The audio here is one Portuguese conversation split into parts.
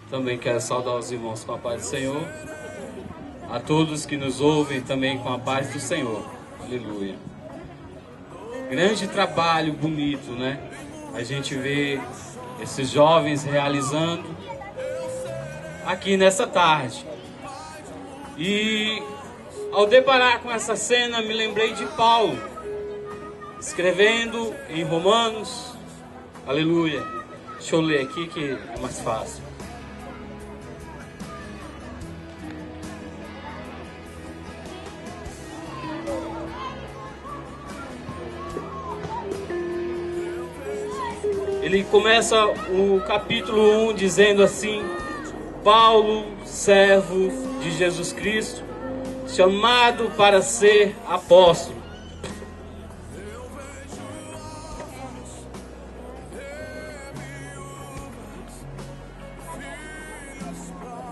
Também quero saudar os irmãos com a paz do Senhor. A todos que nos ouvem também com a paz do Senhor. Aleluia. Grande trabalho bonito, né? A gente vê esses jovens realizando aqui nessa tarde. E ao deparar com essa cena, me lembrei de Paulo, escrevendo em Romanos. Aleluia. Deixa eu ler aqui que é mais fácil. Ele começa o capítulo 1 dizendo assim: Paulo, servo de Jesus Cristo, chamado para ser apóstolo.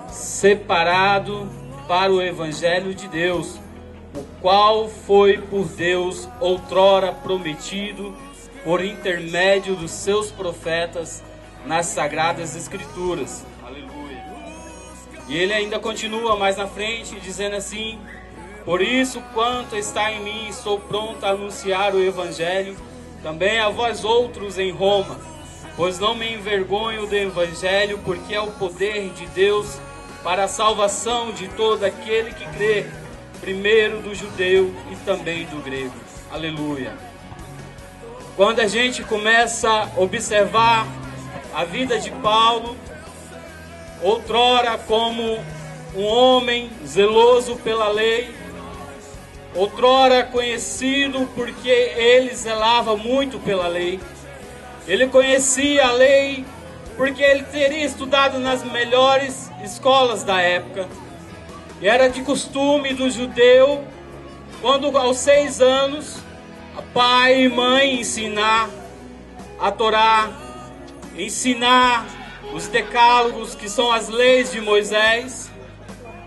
Separado para o Evangelho de Deus, o qual foi por Deus outrora prometido por intermédio dos seus profetas nas Sagradas Escrituras. Aleluia. E ele ainda continua mais na frente, dizendo assim: por isso, quanto está em mim, estou pronto a anunciar o Evangelho também a vós outros em Roma, pois não me envergonho do Evangelho, porque é o poder de Deus para a salvação de todo aquele que crê, primeiro do judeu e também do grego. Aleluia. Quando a gente começa a observar a vida de Paulo, outrora como um homem zeloso pela lei, outrora conhecido porque ele zelava muito pela lei, ele conhecia a lei porque ele teria estudado nas melhores escolas da época. E era de costume do judeu, quando aos 6 anos, pai e mãe ensinar a Torá, ensinar os decálogos, que são as leis de Moisés.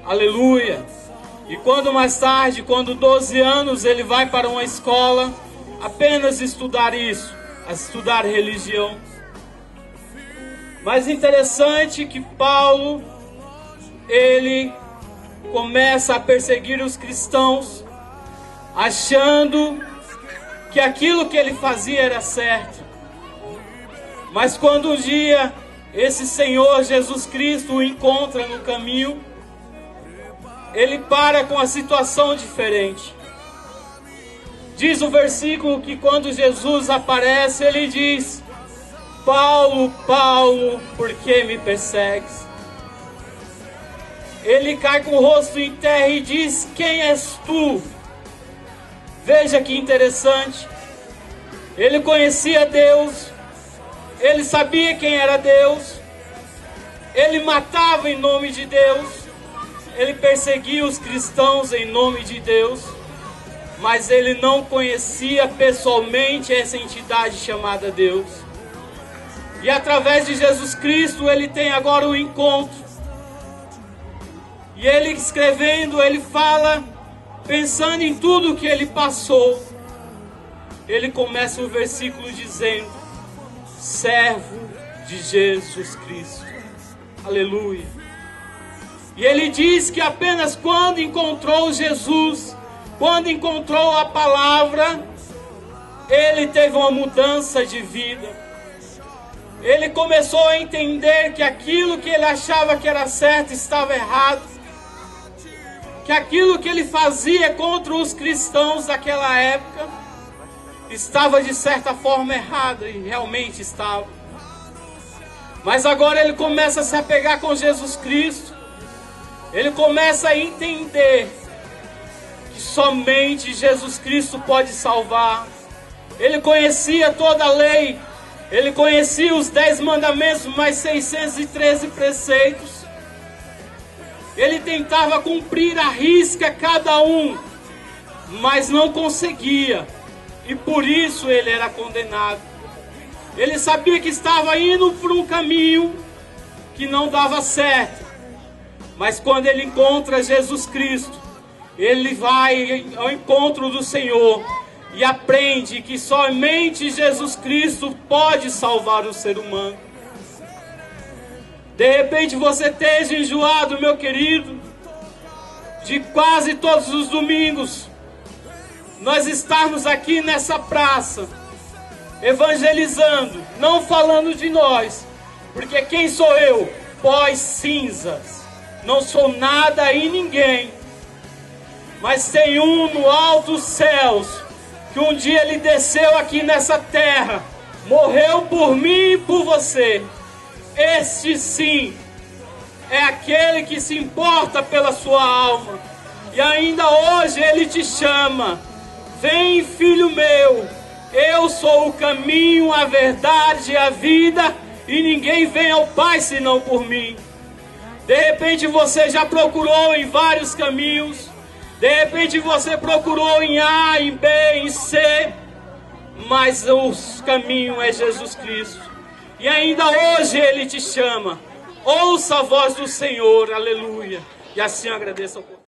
Aleluia. E quando mais tarde, quando 12 anos, ele vai para uma escola apenas estudar isso, a estudar religião. Mas interessante que Paulo, ele começa a perseguir os cristãos, achando que aquilo que ele fazia era certo. Mas quando um dia esse Senhor Jesus Cristo o encontra no caminho, ele para com a situação diferente. Diz o versículo que quando Jesus aparece, ele diz: Paulo, Paulo, por que me persegues? Ele cai com o rosto em terra e diz: quem és tu? Veja que interessante. Ele conhecia Deus, ele sabia quem era Deus, ele matava em nome de Deus, ele perseguia os cristãos em nome de Deus, mas ele não conhecia pessoalmente essa entidade chamada Deus. E através de Jesus Cristo ele tem agora um encontro. E ele escrevendo, ele fala, pensando em tudo que ele passou. Ele começa o versículo dizendo: servo de Jesus Cristo. Aleluia. E ele diz que apenas quando encontrou Jesus, quando encontrou a palavra, ele teve uma mudança de vida. Ele começou a entender que aquilo que ele achava que era certo estava errado, que aquilo que ele fazia contra os cristãos daquela época estava de certa forma errado, e realmente estava. Mas agora ele começa a se apegar com Jesus Cristo. Ele começa a entender que somente Jesus Cristo pode salvar. Ele conhecia toda a lei, ele conhecia os 10 mandamentos, mais 613 preceitos. Ele tentava cumprir à risca cada um, mas não conseguia. E por isso ele era condenado. Ele sabia que estava indo por um caminho que não dava certo. Mas quando ele encontra Jesus Cristo, ele vai ao encontro do Senhor e aprende que somente Jesus Cristo pode salvar o ser humano. De repente você esteja enjoado, meu querido, de quase todos os domingos nós estarmos aqui nessa praça, evangelizando, não falando de nós, porque quem sou eu? Pós cinzas, não sou nada e ninguém, mas tem um no alto dos céus, que um dia ele desceu aqui nessa terra, morreu por mim e por você. Este sim é aquele que se importa pela sua alma, e ainda hoje ele te chama: vem, filho meu, eu sou o caminho, a verdade e a vida, e ninguém vem ao Pai senão por mim. De repente você já procurou em vários caminhos, de repente você procurou em A, em B, em C, mas o caminho é Jesus Cristo. E ainda hoje ele te chama: ouça a voz do Senhor, aleluia. E assim eu agradeço ao povo.